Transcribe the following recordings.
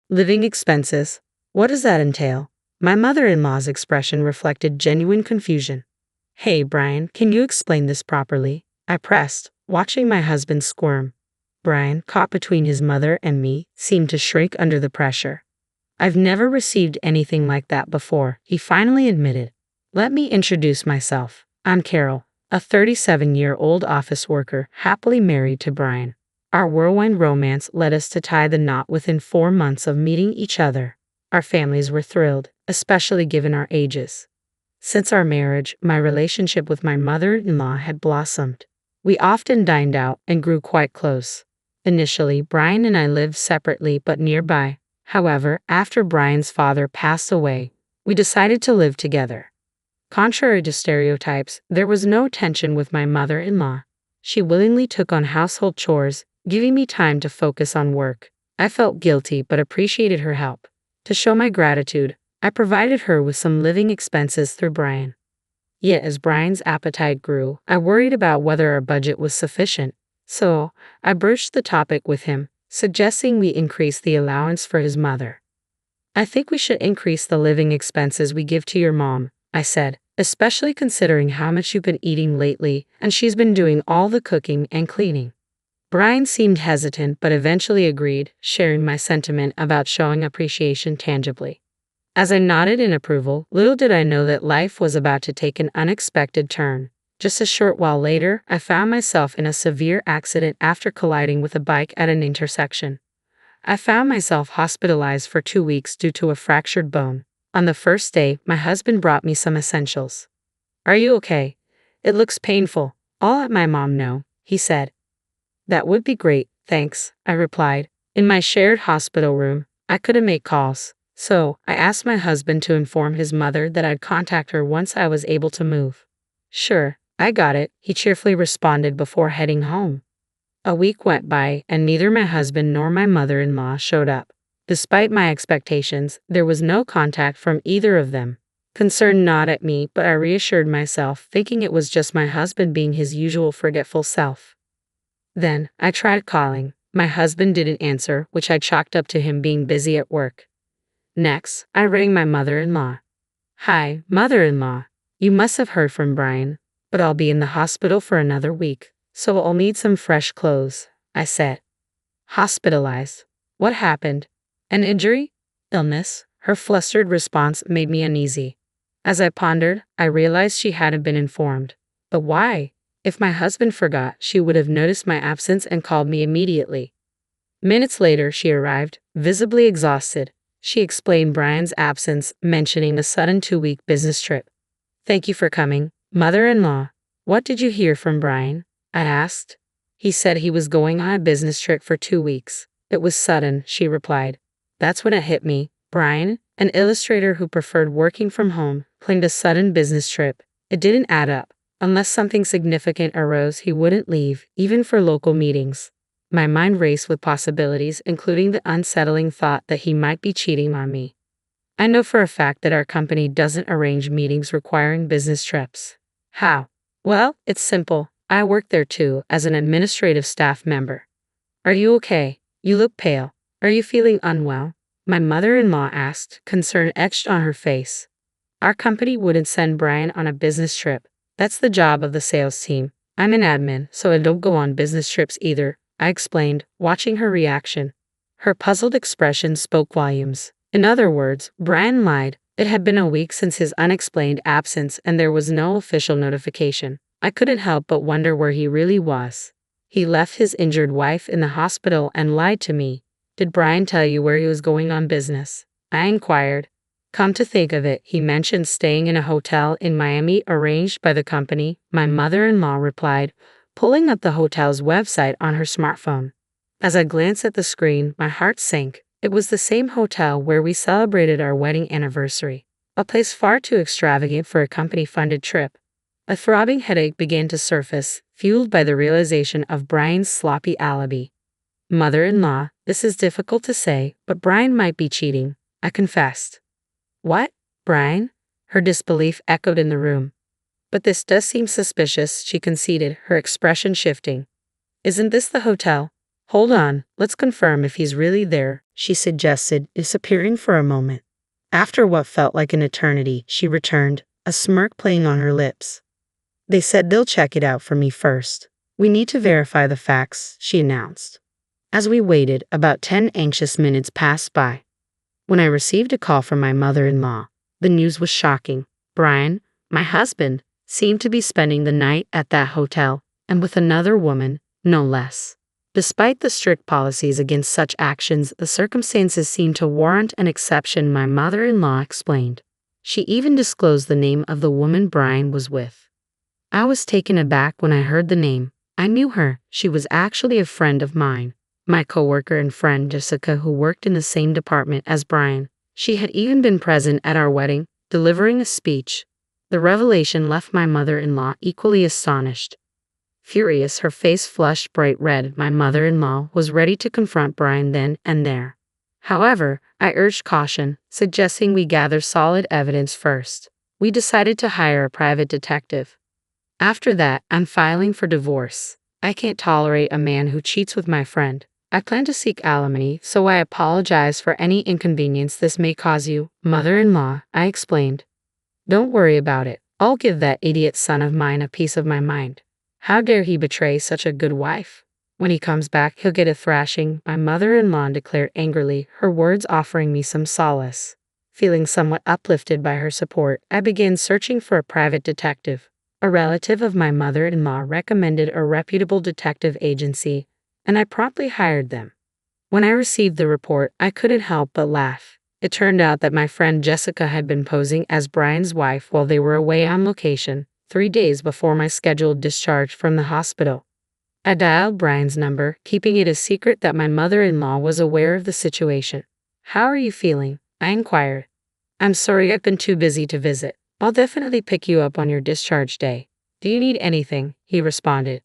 Living expenses. What does that entail? My mother-in-law's expression reflected genuine confusion. Hey, Brian, can you explain this properly? I pressed, watching my husband squirm. Brian, caught between his mother and me, seemed to shrink under the pressure. I've never received anything like that before, he finally admitted. Let me introduce myself. I'm Carol, a 37-year-old office worker, happily married to Brian. Our whirlwind romance led us to tie the knot within 4 months of meeting each other. Our families were thrilled, especially given our ages. Since our marriage, my relationship with my mother-in-law had blossomed. We often dined out and grew quite close. Initially, Brian and I lived separately but nearby. However, after Brian's father passed away, we decided to live together. Contrary to stereotypes, there was no tension with my mother-in-law. She willingly took on household chores, giving me time to focus on work. I felt guilty but appreciated her help. To show my gratitude, I provided her with some living expenses through Brian. Yet as Brian's appetite grew, I worried about whether our budget was sufficient. So, I broached the topic with him, suggesting we increase the allowance for his mother. I think we should increase the living expenses we give to your mom, I said, especially considering how much you've been eating lately and she's been doing all the cooking and cleaning. Brian seemed hesitant but eventually agreed, sharing my sentiment about showing appreciation tangibly. As I nodded in approval, little did I know that life was about to take an unexpected turn. Just a short while later, I found myself in a severe accident after colliding with a bike at an intersection. I found myself hospitalized for 2 weeks due to a fractured bone. On the first day, my husband brought me some essentials. Are you okay? It looks painful. I'll let my mom know, he said. That would be great, thanks, I replied. In my shared hospital room, I couldn't make calls, so I asked my husband to inform his mother that I'd contact her once I was able to move. Sure, I got it, he cheerfully responded before heading home. A week went by, and neither my husband nor my mother-in-law showed up. Despite my expectations, there was no contact from either of them. Concern gnawed at me, but I reassured myself, thinking it was just my husband being his usual forgetful self. Then, I tried calling. My husband didn't answer, which I chalked up to him being busy at work. Next, I rang my mother-in-law. Hi, mother-in-law. You must have heard from Brian, but I'll be in the hospital for another week, so I'll need some fresh clothes, I said. Hospitalized? What happened? An injury? Illness? Her flustered response made me uneasy. As I pondered, I realized she hadn't been informed. But why? If my husband forgot, she would have noticed my absence and called me immediately. Minutes later, she arrived, visibly exhausted. She explained Brian's absence, mentioning a sudden 2-week business trip. Thank you for coming, mother-in-law. What did you hear from Brian? I asked. He said he was going on a business trip for 2 weeks. It was sudden, she replied. That's when it hit me. Brian, an illustrator who preferred working from home, planned a sudden business trip. It didn't add up. Unless something significant arose, he wouldn't leave, even for local meetings. My mind raced with possibilities, including the unsettling thought that he might be cheating on me. I know for a fact that our company doesn't arrange meetings requiring business trips. How? Well, it's simple. I work there too, as an administrative staff member. Are you okay? You look pale. Are you feeling unwell? My mother-in-law asked, concern etched on her face. Our company wouldn't send Brian on a business trip. That's the job of the sales team. I'm an admin, so I don't go on business trips either, I explained, watching her reaction. Her puzzled expression spoke volumes. In other words, Brian lied. It had been a week since his unexplained absence and there was no official notification. I couldn't help but wonder where he really was. He left his injured wife in the hospital and lied to me. Did Brian tell you where he was going on business? I inquired. Come to think of it, he mentioned staying in a hotel in Miami arranged by the company, my mother-in-law replied, pulling up the hotel's website on her smartphone. As I glanced at the screen, my heart sank. It was the same hotel where we celebrated our wedding anniversary, a place far too extravagant for a company-funded trip. A throbbing headache began to surface, fueled by the realization of Brian's sloppy alibi. Mother-in-law, this is difficult to say, but Brian might be cheating, I confessed. What? Brian? Her disbelief echoed in the room. But this does seem suspicious, she conceded, her expression shifting. Isn't this the hotel? Hold on, let's confirm if he's really there, she suggested, disappearing for a moment. After what felt like an eternity, she returned, a smirk playing on her lips. They said they'll check it out for me first. We need to verify the facts, she announced. As we waited, about 10 anxious minutes passed by. When I received a call from my mother-in-law, the news was shocking. Brian, my husband, seemed to be spending the night at that hotel, and with another woman, no less. Despite the strict policies against such actions, the circumstances seemed to warrant an exception, my mother-in-law explained. She even disclosed the name of the woman Brian was with. I was taken aback when I heard the name. I knew her. She was actually a friend of mine, my coworker and friend Jessica, who worked in the same department as Brian. She had even been present at our wedding, delivering a speech. The revelation left my mother-in-law equally astonished. Furious, her face flushed bright red, my mother-in-law was ready to confront Brian then and there. However, I urged caution, suggesting we gather solid evidence first. We decided to hire a private detective. After that, I'm filing for divorce. I can't tolerate a man who cheats with my friend. I plan to seek alimony, so I apologize for any inconvenience this may cause you, mother-in-law, I explained. Don't worry about it. I'll give that idiot son of mine a piece of my mind. How dare he betray such a good wife? When he comes back, he'll get a thrashing, my mother-in-law declared angrily, her words offering me some solace. Feeling somewhat uplifted by her support, I began searching for a private detective. A relative of my mother-in-law recommended a reputable detective agency, and I promptly hired them. When I received the report, I couldn't help but laugh. It turned out that my friend Jessica had been posing as Brian's wife while they were away on location, 3 days before my scheduled discharge from the hospital. I dialed Brian's number, keeping it a secret that my mother-in-law was aware of the situation. How are you feeling? I inquired. I'm sorry, I've been too busy to visit. I'll definitely pick you up on your discharge day. Do you need anything? He responded.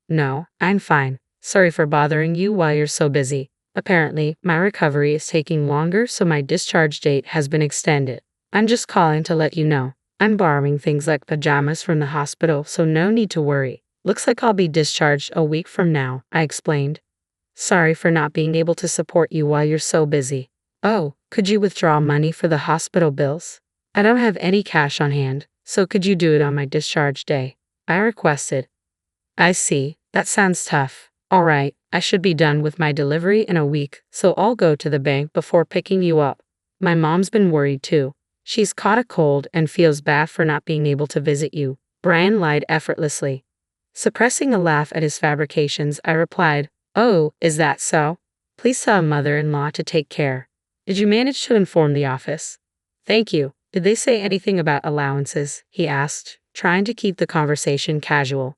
No, I'm fine. Sorry for bothering you while you're so busy. Apparently, my recovery is taking longer, so my discharge date has been extended. I'm just calling to let you know. I'm borrowing things like pajamas from the hospital, so no need to worry. Looks like I'll be discharged a week from now, I explained. Sorry for not being able to support you while you're so busy. Oh, could you withdraw money for the hospital bills? I don't have any cash on hand, so could you do it on my discharge day? I requested. I see, that sounds tough. All right, I should be done with my delivery in a week, so I'll go to the bank before picking you up. My mom's been worried too. She's caught a cold and feels bad for not being able to visit you. Brian lied effortlessly. Suppressing a laugh at his fabrications, I replied, Oh, is that so? Please tell mother-in-law to take care. Did you manage to inform the office? Thank you. Did they say anything about allowances? He asked, trying to keep the conversation casual.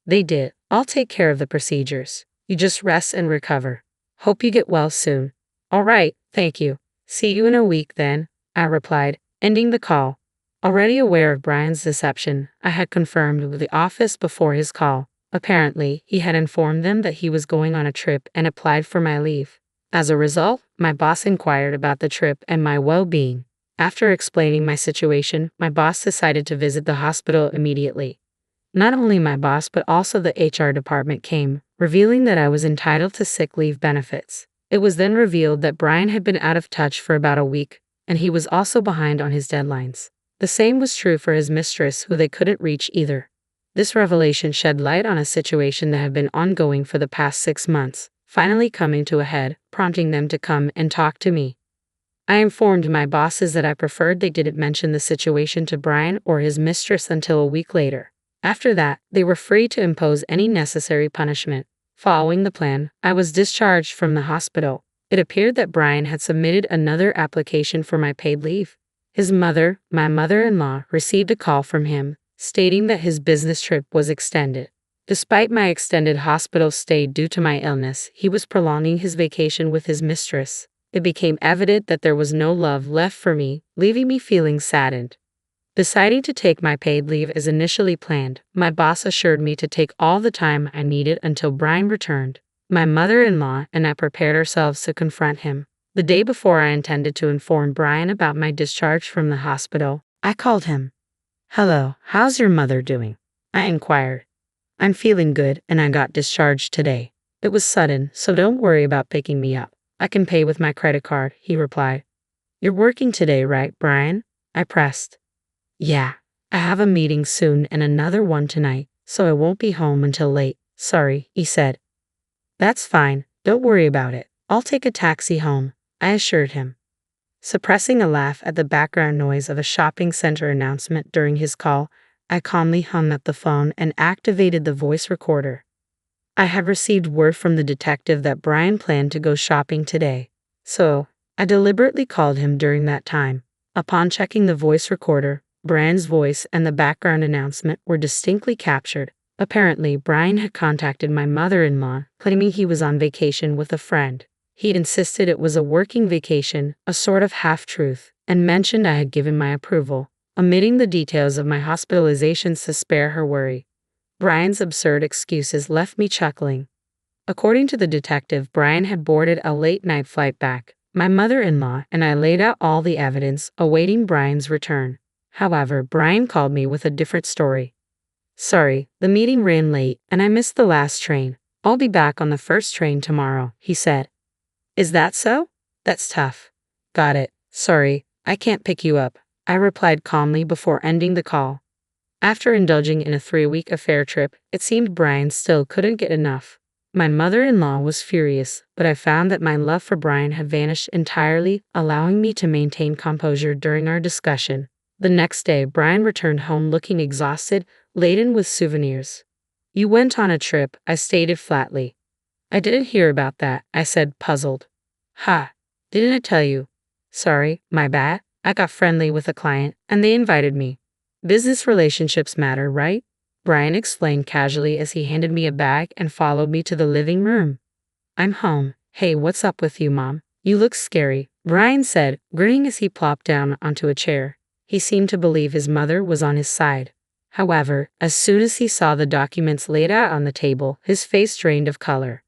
They did. I'll take care of the procedures. You just rest and recover. Hope you get well soon. All right, thank you. See you in a week then, I replied, ending the call. Already aware of Brian's deception, I had confirmed with the office before his call. Apparently, he had informed them that he was going on a trip and applied for my leave. As a result, my boss inquired about the trip and my well-being. After explaining my situation, my boss decided to visit the hospital immediately. Not only my boss but also the HR department came, revealing that I was entitled to sick leave benefits. It was then revealed that Brian had been out of touch for about a week, and he was also behind on his deadlines. The same was true for his mistress, who they couldn't reach either. This revelation shed light on a situation that had been ongoing for the past 6 months, finally coming to a head, prompting them to come and talk to me. I informed my bosses that I preferred they didn't mention the situation to Brian or his mistress until a week later. After that, they were free to impose any necessary punishment. Following the plan, I was discharged from the hospital. It appeared that Brian had submitted another application for my paid leave. His mother, my mother-in-law, received a call from him, stating that his business trip was extended. Despite my extended hospital stay due to my illness, he was prolonging his vacation with his mistress. It became evident that there was no love left for me, leaving me feeling saddened. Deciding to take my paid leave as initially planned, my boss assured me to take all the time I needed until Brian returned. My mother-in-law and I prepared ourselves to confront him. The day before I intended to inform Brian about my discharge from the hospital, I called him. Hello, how's your mother doing? I inquired. I'm feeling good and I got discharged today. It was sudden, so don't worry about picking me up. I can pay with my credit card, he replied. You're working today, right, Brian? I pressed. Yeah, I have a meeting soon and another one tonight, so I won't be home until late. Sorry, he said. That's fine, don't worry about it. I'll take a taxi home, I assured him. Suppressing a laugh at the background noise of a shopping center announcement during his call, I calmly hung up the phone and activated the voice recorder. I had received word from the detective that Brian planned to go shopping today, so I deliberately called him during that time. Upon checking the voice recorder, Brian's voice and the background announcement were distinctly captured. Apparently, Brian had contacted my mother-in-law, claiming he was on vacation with a friend. He insisted it was a working vacation, a sort of half-truth, and mentioned I had given my approval, omitting the details of my hospitalizations to spare her worry. Brian's absurd excuses left me chuckling. According to the detective, Brian had boarded a late-night flight back. My mother-in-law and I laid out all the evidence, awaiting Brian's return. However, Brian called me with a different story. Sorry, the meeting ran late, and I missed the last train. I'll be back on the first train tomorrow, he said. Is that so? That's tough. Got it. Sorry, I can't pick you up, I replied calmly before ending the call. After indulging in a 3-week affair trip, it seemed Brian still couldn't get enough. My mother-in-law was furious, but I found that my love for Brian had vanished entirely, allowing me to maintain composure during our discussion. The next day, Brian returned home looking exhausted, laden with souvenirs. You went on a trip, I stated flatly. I didn't hear about that, I said, puzzled. Ha, didn't I tell you? Sorry, my bad. I got friendly with a client, and they invited me. Business relationships matter, right? Brian explained casually as he handed me a bag and followed me to the living room. I'm home. Hey, what's up with you, Mom? You look scary, Brian said, grinning as he plopped down onto a chair. He seemed to believe his mother was on his side. However, as soon as he saw the documents laid out on the table, his face drained of color.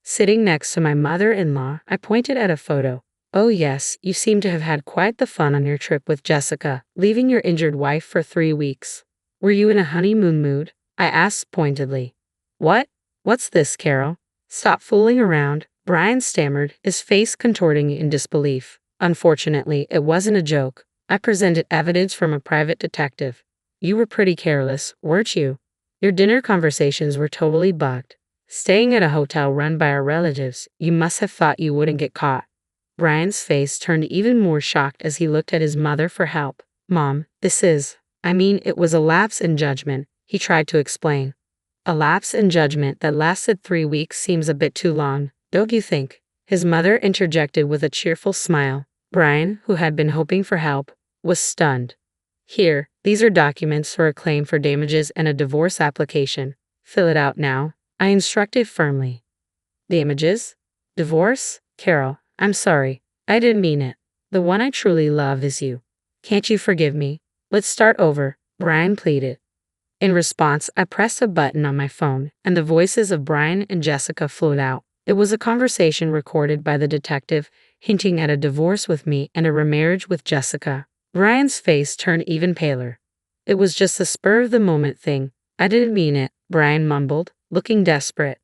Sitting next to my mother-in-law, I pointed at a photo. Oh yes, you seem to have had quite the fun on your trip with Jessica, leaving your injured wife for 3 weeks. Were you in a honeymoon mood? I asked pointedly. What? What's this, Carol? Stop fooling around, Brian stammered, his face contorting in disbelief. Unfortunately, it wasn't a joke. I presented evidence from a private detective. You were pretty careless, weren't you? Your dinner conversations were totally bugged. Staying at a hotel run by our relatives, you must have thought you wouldn't get caught. Brian's face turned even more shocked as he looked at his mother for help. Mom, it was a lapse in judgment, he tried to explain. A lapse in judgment that lasted 3 weeks seems a bit too long, don't you think? His mother interjected with a cheerful smile. Brian, who had been hoping for help, was stunned. Here, these are documents for a claim for damages and a divorce application. Fill it out now, I instructed firmly. Damages? Divorce? Carol, I'm sorry. I didn't mean it. The one I truly love is you. Can't you forgive me? Let's start over, Brian pleaded. In response, I pressed a button on my phone, and the voices of Brian and Jessica flowed out. It was a conversation recorded by the detective, hinting at a divorce with me and a remarriage with Jessica. Brian's face turned even paler. It was just a spur-of-the-moment thing. I didn't mean it, Brian mumbled, looking desperate.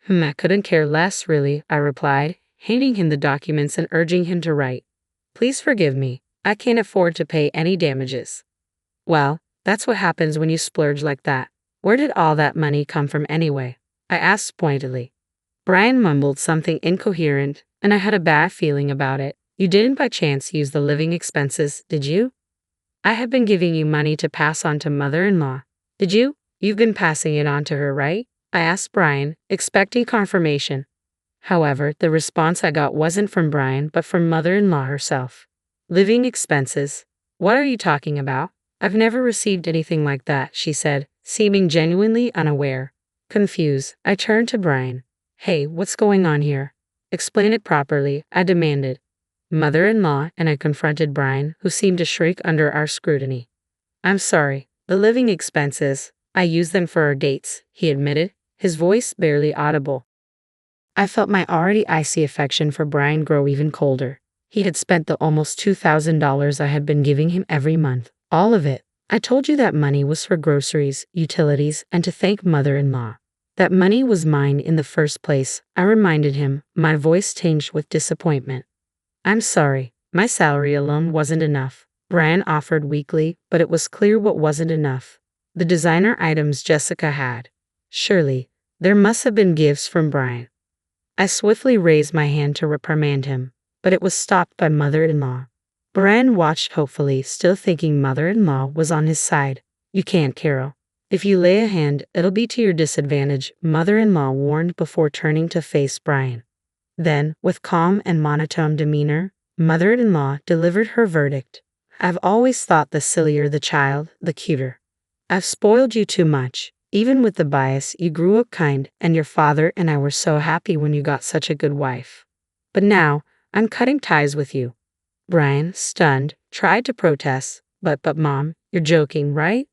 I couldn't care less, really, I replied, handing him the documents and urging him to write. Please forgive me. I can't afford to pay any damages. Well, that's what happens when you splurge like that. Where did all that money come from anyway? I asked pointedly. Brian mumbled something incoherent, and I had a bad feeling about it. You didn't by chance use the living expenses, did you? I have been giving you money to pass on to mother-in-law. Did you? You've been passing it on to her, right? I asked Brian, expecting confirmation. However, the response I got wasn't from Brian, but from mother-in-law herself. Living expenses? What are you talking about? I've never received anything like that, she said, seeming genuinely unaware. Confused, I turned to Brian. Hey, what's going on here? Explain it properly, I demanded. Mother-in-law, and I confronted Brian, who seemed to shrink under our scrutiny. I'm sorry, the living expenses, I used them for our dates, he admitted, his voice barely audible. I felt my already icy affection for Brian grow even colder. He had spent the almost $2,000 I had been giving him every month. All of it. I told you that money was for groceries, utilities, and to thank mother-in-law. That money was mine in the first place, I reminded him, my voice tinged with disappointment. I'm sorry, my salary alone wasn't enough, Brian offered weakly, but it was clear what wasn't enough. The designer items Jessica had. Surely, there must have been gifts from Brian. I swiftly raised my hand to reprimand him, but it was stopped by mother-in-law. Brian watched hopefully, still thinking mother-in-law was on his side. You can't, Carol. If you lay a hand, it'll be to your disadvantage, mother-in-law warned before turning to face Brian. Then, with calm and monotone demeanor, mother-in-law delivered her verdict. I've always thought the sillier the child, the cuter. I've spoiled you too much. Even with the bias, you grew up kind, and your father and I were so happy when you got such a good wife. But now, I'm cutting ties with you. Brian, stunned, tried to protest, but Mom, you're joking, right?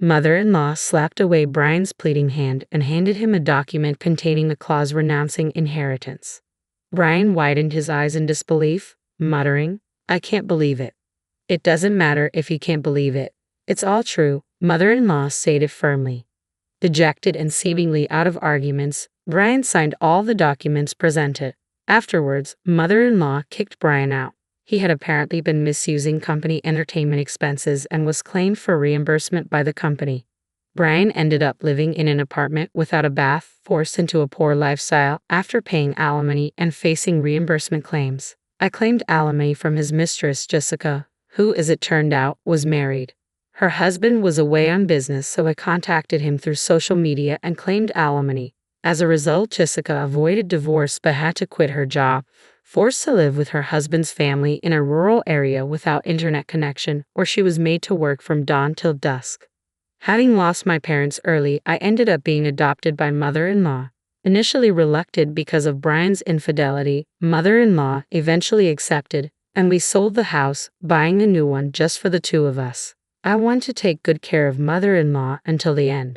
Mother-in-law slapped away Brian's pleading hand and handed him a document containing a clause renouncing inheritance. Brian widened his eyes in disbelief, muttering, I can't believe it. It doesn't matter if you can't believe it. It's all true, mother-in-law stated firmly. Dejected and seemingly out of arguments, Brian signed all the documents presented. Afterwards, mother-in-law kicked Brian out. He had apparently been misusing company entertainment expenses and was claimed for reimbursement by the company. Brian ended up living in an apartment without a bath, forced into a poor lifestyle after paying alimony and facing reimbursement claims. I claimed alimony from his mistress, Jessica, who, as it turned out, was married. Her husband was away on business, so I contacted him through social media and claimed alimony. As a result, Jessica avoided divorce but had to quit her job, forced to live with her husband's family in a rural area without internet connection, or she was made to work from dawn till dusk. Having lost my parents early, I ended up being adopted by mother-in-law. Initially reluctant because of Brian's infidelity, mother-in-law eventually accepted, and we sold the house, buying a new one just for the two of us. I want to take good care of mother-in-law until the end.